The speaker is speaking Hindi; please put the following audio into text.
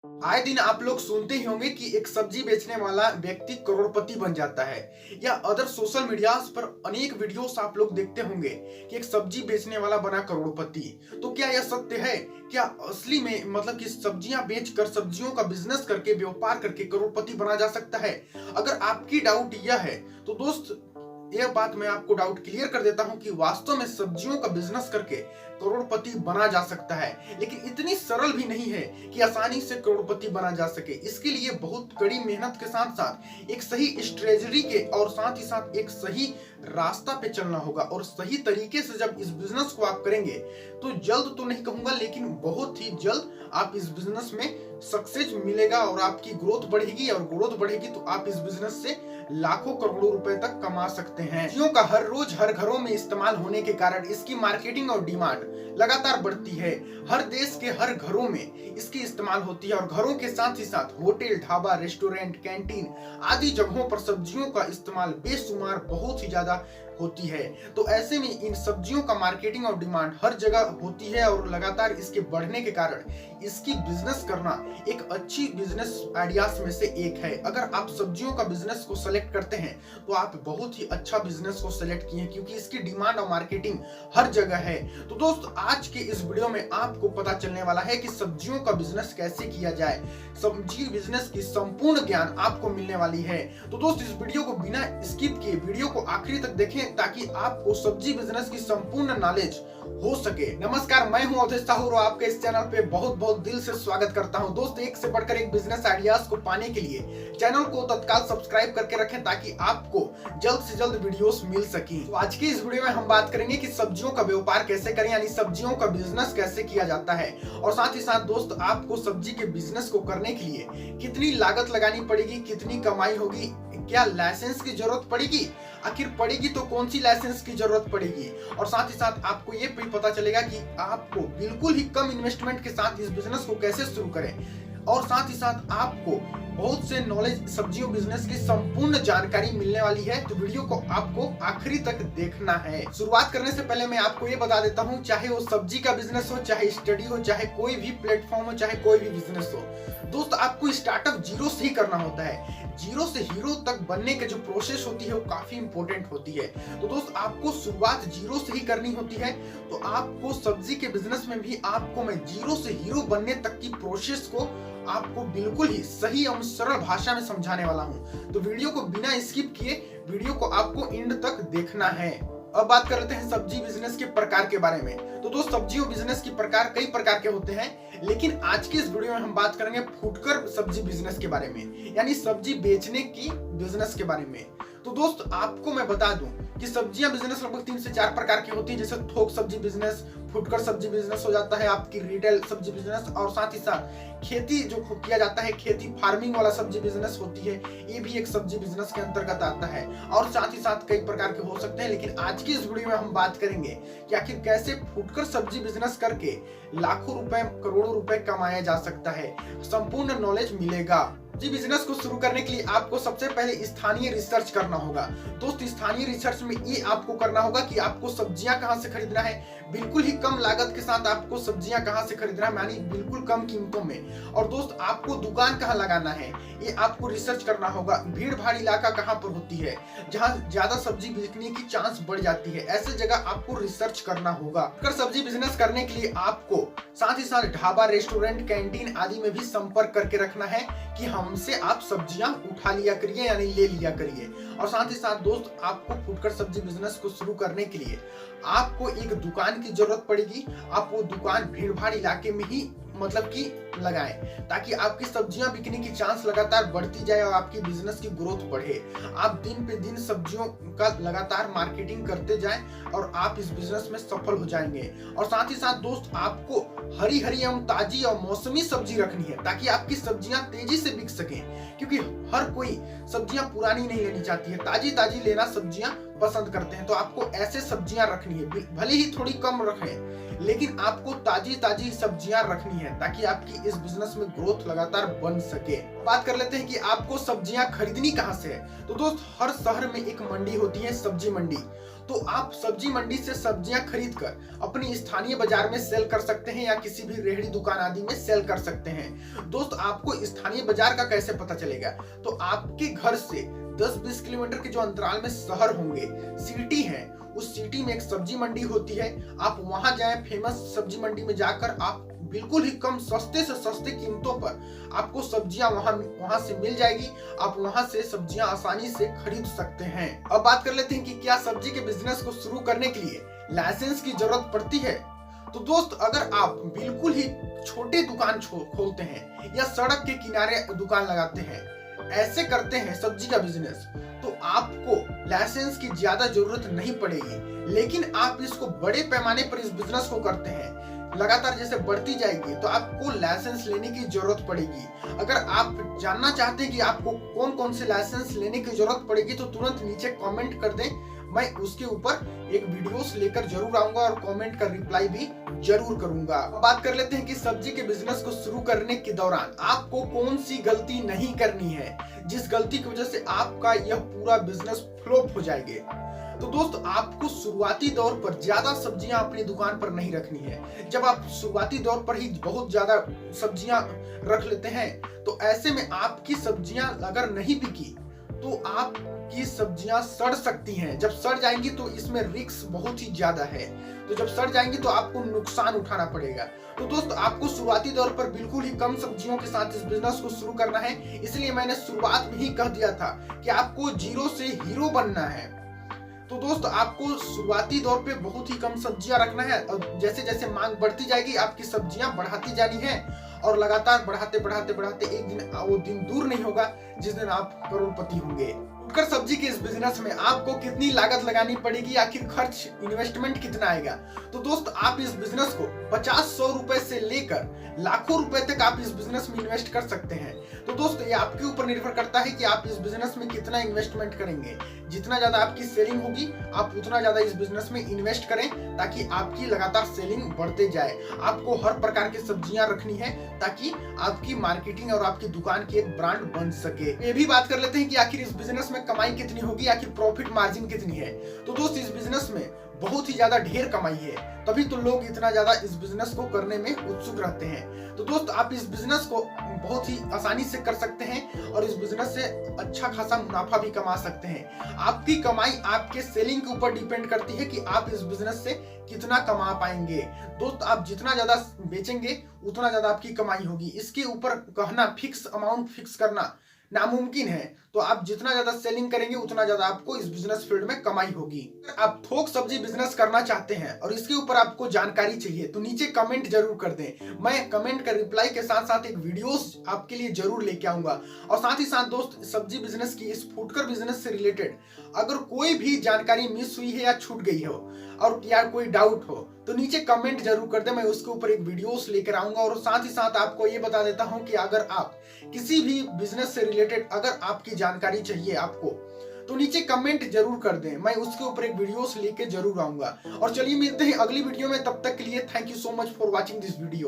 आए दिन आप लोग सुनते ही होंगे कि एक सब्जी बेचने वाला व्यक्ति करोड़पति बन जाता है, या अदर सोशल मीडियाज पर अनेक वीडियोस आप लोग देखते होंगे कि एक सब्जी बेचने वाला बना करोड़पति। तो क्या यह सत्य है? क्या असली में मतलब कि सब्जियां बेचकर, सब्जियों का बिजनेस करके, व्यापार करके करोड़पति बना जा सकता है? अगर आपकी डाउट यह है तो दोस्त, यह बात मैं आपको डाउट क्लियर कर देता हूं कि वास्तव में सब्जियों का बिजनेस करके करोड़पति बना जा सकता है, लेकिन इतनी सरल भी नहीं है कि आसानी से करोड़पति बना जा सके। इसके लिए बहुत कड़ी मेहनत के साथ साथ एक सही स्ट्रेटजी के और साथ ही साथ एक सही रास्ता पे चलना होगा, और सही तरीके से जब इस बिजनेस को आप करेंगे तो जल्द तो नहीं कहूंगा, लेकिन बहुत ही जल्द आप इस बिजनेस में सक्सेस मिलेगा और आपकी ग्रोथ बढ़ेगी, और ग्रोथ बढ़ेगी तो आप इस बिजनेस से लाखों करोड़ों रुपए तक कमा सकते हैं। सब्जियों का हर रोज हर घरों में इस्तेमाल होने के कारण इसकी मार्केटिंग और डिमांड लगातार बढ़ती है। हर देश के हर घरों में इसकी इस्तेमाल होती है, और घरों के साथ ही साथ होटल, ढाबा, रेस्टोरेंट, कैंटीन आदि जगहों पर सब्जियों का इस्तेमाल बेशुमार बहुत ही ज्यादा होती है। तो ऐसे में इन सब्जियों का मार्केटिंग और डिमांड हर जगह होती है, और लगातार इसके बढ़ने के कारण इसकी बिजनेस करना एक अच्छी बिजनेस आइडियाज में से एक है। अगर आप सब्जियों का बिजनेस को सेलेक्ट करते हैं तो आप बहुत ही अच्छा बिजनेस को सेलेक्ट किए हैं, क्योंकि इसकी डिमांड और मार्केटिंग हर जगह है। तो दोस्त, आज के इस वीडियो में आपको पता चलने वाला है कि सब्जियों का बिजनेस कैसे किया जाए। सब्जी बिजनेस की संपूर्ण ज्ञान आपको मिलने वाली है। तो दोस्त, इस वीडियो को बिना स्किप किए वीडियो को आखिरी तक देखें, ताकि आपको सब्जी बिजनेस की संपूर्ण नॉलेज हो सके। नमस्कार, मैं हूं अवधेश ठाकुर और आपके इस चैनल पे बहुत बहुत दिल से स्वागत करता हूं। दोस्त, एक से बढ़कर एक बिजनेस आइडियाज को पाने के लिए चैनल को तत्काल सब्सक्राइब करके रखें, ताकि आपको जल्द से जल्द वीडियोस मिल सके। तो आज की इस वीडियो में हम बात करेंगे कि सब्जियों का व्यापार कैसे करें, यानी सब्जियों का बिजनेस कैसे किया जाता है, और साथ ही साथ दोस्त, आपको सब्जी के बिजनेस को करने के लिए कितनी लागत लगानी पड़ेगी, कितनी कमाई होगी, क्या लाइसेंस की जरूरत पड़ेगी, आखिर पड़ेगी तो कौन सी लाइसेंस की जरूरत पड़ेगी, और साथ ही साथ आपको ये भी पता चलेगा कि आपको बिल्कुल ही कम इन्वेस्टमेंट के साथ इस बिजनेस को कैसे शुरू करें, और साथ ही साथ आपको बहुत से नॉलेज सब्जियों बिजनेस की संपूर्ण जानकारी मिलने वाली है। तो वीडियो को आपको आखिरी तक देखना है। शुरुआत करने से पहले मैं आपको ये बता देता हूँ, चाहे वो सब्जी का बिजनेस हो, चाहे स्टडी हो, चाहे कोई भी प्लेटफॉर्म हो, चाहे कोई भी बिजनेस हो, दोस्त, आपको स्टार्टअप जीरो से ही करना होता है। जीरो से हीरो तक बनने की जो प्रोसेस होती है वो काफी इंपॉर्टेंट होती है। तो दोस्त, आपको शुरुआत जीरो से ही करनी होती है। तो आपको सब्जी के बिजनेस में भी आपको मैं जीरो से हीरो बनने तक की प्रोसेस को आपको बिल्कुल ही सही और सरल भाषा में समझाने वाला हूं। तो वीडियो को बिना स्किप किए वीडियो को आपको एंड तक देखना है। अब बात कर लेते हैं सब्जी बिजनेस के प्रकार के बारे में। तो दोस्त, सब्जियों बिजनेस की प्रकार कई प्रकार के होते हैं, लेकिन आज की इस वीडियो में हम बात करेंगे फुटकर सब्जी बिजनेस के बारे में, यानी सब्जी बेचने की बिजनेस के बारे में। तो दोस्त, आपको मैं बता दूं कि सब्जियां बिजनेस लगभग 3 से 4 प्रकार की होती है, जैसे थोक सब्जी बिजनेस, फुटकर सब्जी बिजनेस हो जाता है, आपकी रिटेल सब्जी बिजनेस, और साथ ही साथ खेती जो किया जाता है, खेती फार्मिंग वाला सब्जी बिजनेस होती है, ये भी एक सब्जी बिजनेस के अंतर्गत आता है, और साथ ही साथ कई प्रकार के हो सकते हैं। लेकिन आज की इस वीडियो में हम बात करेंगे कि आखिर कैसे फुटकर सब्जी बिजनेस करके लाखों रुपए, करोड़ों रुपए कमाया जा सकता है, संपूर्ण नॉलेज मिलेगा। जी, बिजनेस को शुरू करने के लिए आपको सबसे पहले स्थानीय रिसर्च करना होगा। दोस्त, स्थानीय रिसर्च में ये आपको करना होगा कि आपको सब्जियां कहां से खरीदना है, बिल्कुल ही कम लागत के साथ आपको सब्जियां कहां से खरीदना है, यानी बिल्कुल कम कीमतों में। और दोस्त, आपको दुकान कहां लगाना है, ये आपको रिसर्च करना होगा। भीड़ भाड़ इलाका कहां पर होती है, जहां ज्यादा सब्जी बिकने की चांस बढ़ जाती है, ऐसे जगह आपको रिसर्च करना होगा। अगर सब्जी बिजनेस करने के लिए आपको साथ ही साथ ढाबा, रेस्टोरेंट, कैंटीन आदि में भी संपर्क करके रखना है कि हमसे आप सब्जियां उठा लिया करिए, यानी ले लिया करिए। और साथ ही साथ दोस्त, आपको फुटकर सब्जी बिजनेस को शुरू करने के लिए आपको एक दुकान की जरूरत पड़ेगी। आप वो दुकान भीड़ भाड़ इलाके में ही मतलब कि लगाएं, ताकि आपकी सब्जियां बिकने की चांस लगातार बढ़ती जाए और आपकी बिजनेस की ग्रोथ बढ़े। आप दिन पे दिन सब्जियों का लगातार मार्केटिंग करते जाएं और आप इस बिजनेस में सफल हो जाएंगे। और साथ ही साथ दोस्त, आपको हरी हरी एवं ताजी और मौसमी सब्जी रखनी है, ताकि आपकी सब्जियां तेजी से बिक सकें, क्योंकि हर कोई सब्जियां पुरानी नहीं लेनी चाहती है, ताजी ताजी लेना सब्जियां पसंद करते हैं तो आपको ऐसे सब्जियां रखनी है, भले ही थोड़ी कम रखें लेकिन आपको ताजी ताजी सब्जियां रखनी है ताकि आपकी इस बिजनेस में ग्रोथ लगातार बन सके। बात कर लेते हैं कि आपको सब्जियां खरीदनी कहां से है। तो दोस्त, हर शहर में एक मंडी होती है, सब्जी मंडी। तो आप सब्जी मंडी से सब्जियां खरीद कर अपनी स्थानीय बाजार में सेल कर सकते हैं या किसी भी रेहड़ी दुकान आदि में सेल कर सकते हैं। दोस्त, आपको स्थानीय बाजार का कैसे पता चलेगा? तो आपके घर से 10-20 किलोमीटर के जो अंतराल में शहर होंगे, सिटी है, उस सिटी में एक सब्जी मंडी होती है। आप वहां जाएं, फेमस सब्जी मंडी में जाकर आप बिल्कुल ही कम, सस्ते से सस्ते कीमतों पर आपको सब्जियां वहां से मिल जाएगी। आप वहां से सब्जियां आसानी से खरीद सकते हैं। अब बात कर लेते हैं कि क्या सब्जी के बिजनेस को शुरू करने के लिए लाइसेंस की जरूरत पड़ती है। तो दोस्त, अगर आप बिल्कुल ही छोटे दुकान खोलते हैं या सड़क के किनारे दुकान लगाते हैं, ऐसे करते हैं सब्जी का बिजनेस, तो आपको लाइसेंस की ज्यादा जरूरत नहीं पड़ेगी। लेकिन आप इसको बड़े पैमाने पर इस बिजनेस को करते हैं, लगातार जैसे बढ़ती जाएगी तो आपको लाइसेंस लेने की जरूरत पड़ेगी। अगर आप जानना चाहते हैं कि आपको कौन कौन से लाइसेंस लेने की जरूरत पड़ेगी तो तुरंत नीचे कमेंट कर दें, मैं उसके ऊपर एक वीडियोस लेकर जरूर आऊंगा और कमेंट का रिप्लाई भी जरूर करूंगा। बात कर लेते हैं कि सब्जी के बिजनेस को शुरू करने के दौरान आपको कौन सी गलती नहीं करनी है, जिस गलती की वजह से आपका यह पूरा बिजनेस फ्लॉप हो जाएगा। तो दोस्त, आपको शुरुआती दौर पर ज्यादा सब्जियां अपनी दुकान पर नहीं रखनी है। जब आप शुरुआती दौर पर ही बहुत ज्यादा सब्जियां रख लेते हैं तो ऐसे में आपकी सब्जियां अगर नहीं बिकी तो आपकी सब्जियां सड़ सकती हैं। जब सड़ जाएंगी तो इसमें रिस्क बहुत ही ज्यादा है, तो जब सड़ जाएंगी तो आपको नुकसान उठाना पड़ेगा। तो दोस्त, आपको शुरुआती दौर पर बिल्कुल ही कम सब्जियों के साथ इस बिजनेस को शुरू करना है। इसलिए मैंने शुरुआत में ही कह दिया था कि आपको जीरो से हीरो बनना है। तो दोस्त, आपको शुरुआती दौर पे बहुत ही कम सब्जियां रखना है और जैसे जैसे मांग बढ़ती जाएगी आपकी सब्जियां बढ़ाती जानी है और लगातार बढ़ाते बढ़ाते बढ़ाते एक दिन वो दिन दूर नहीं होगा जिस दिन आप करोड़पति होंगे। फुटकर सब्जी के इस बिजनेस में आपको कितनी लागत लगानी पड़ेगी, आखिर खर्च, इन्वेस्टमेंट कितना आएगा? तो दोस्त, आप इस बिजनेस को 50-100 रुपए से लेकर लाखों रुपए तक आप इस बिजनेस में इन्वेस्ट कर सकते हैं। तो दोस्त, ये आपके ऊपर निर्भर करता है कि आप इस बिजनेस में कितना इन्वेस्टमेंट करेंगे। जितना ज्यादा आपकी सेलिंग होगी आप उतना ज्यादा इस बिजनेस में इन्वेस्ट करें ताकि आपकी लगातार सेलिंग बढ़ते जाए। आपको हर प्रकार की सब्जियां रखनी है ताकि आपकी मार्केटिंग और आपकी दुकान की एक ब्रांड बन सके। ये भी बात कर लेते हैं कि आखिर इस बिजनेस में कमाई कितनी होगी, आखिर प्रॉफिट मार्जिन कितनी है। तो दोस्त, इस बिजनेस में बहुत ही ज्यादा ढेर कमाई है, तभी तो लोग इतना ज्यादा इस बिजनेस को करने में उत्सुक रहते हैं। तो दोस्त, आप इस बिजनेस को बहुत ही आसानी से कर सकते हैं और इस बिजनेस से अच्छा खासा मुनाफा भी कमा सकते हैं। आपकी कमाई आपके सेलिंग के ऊपर डिपेंड करती है कि आप इस बिजनेस से कितना कमा पाएंगे। दोस्त, आप जितना ज्यादा बेचेंगे उतना ज्यादा आपकी कमाई होगी। इसके ऊपर कहना, फिक्स अमाउंट फिक्स करना नामुमकिन है। तो आप जितना ज्यादा सेलिंग करेंगे उतना ज्यादा आपको इस बिजनेस फील्ड में कमाई होगी। अगर आप थोक सब्जी बिजनेस करना चाहते हैं और इसके ऊपर आपको जानकारी चाहिए तो नीचे कमेंट जरूर कर दें। मैं कमेंट का रिप्लाई के साथ साथ एक वीडियोस आपके लिए जरूर लेके आऊंगा। और साथ ही साथ दोस्त, सब्जी बिजनेस की, इस फुटकर बिजनेस से रिलेटेड अगर कोई भी जानकारी मिस हुई है या छूट गई हो और या कोई डाउट हो तो नीचे कमेंट जरूर कर दे, मैं उसके ऊपर एक वीडियोस लेकर आऊंगा। और साथ ही साथ आपको ये बता देता हूं कि अगर आप किसी भी बिजनेस से रिलेटेड अगर आपकी जानकारी चाहिए आपको तो नीचे कमेंट जरूर कर दें, मैं उसके ऊपर एक वीडियोस लेके जरूर आऊंगा। और चलिए मिलते हैं अगली वीडियो में, तब तक के लिए thank you so much for watching this video.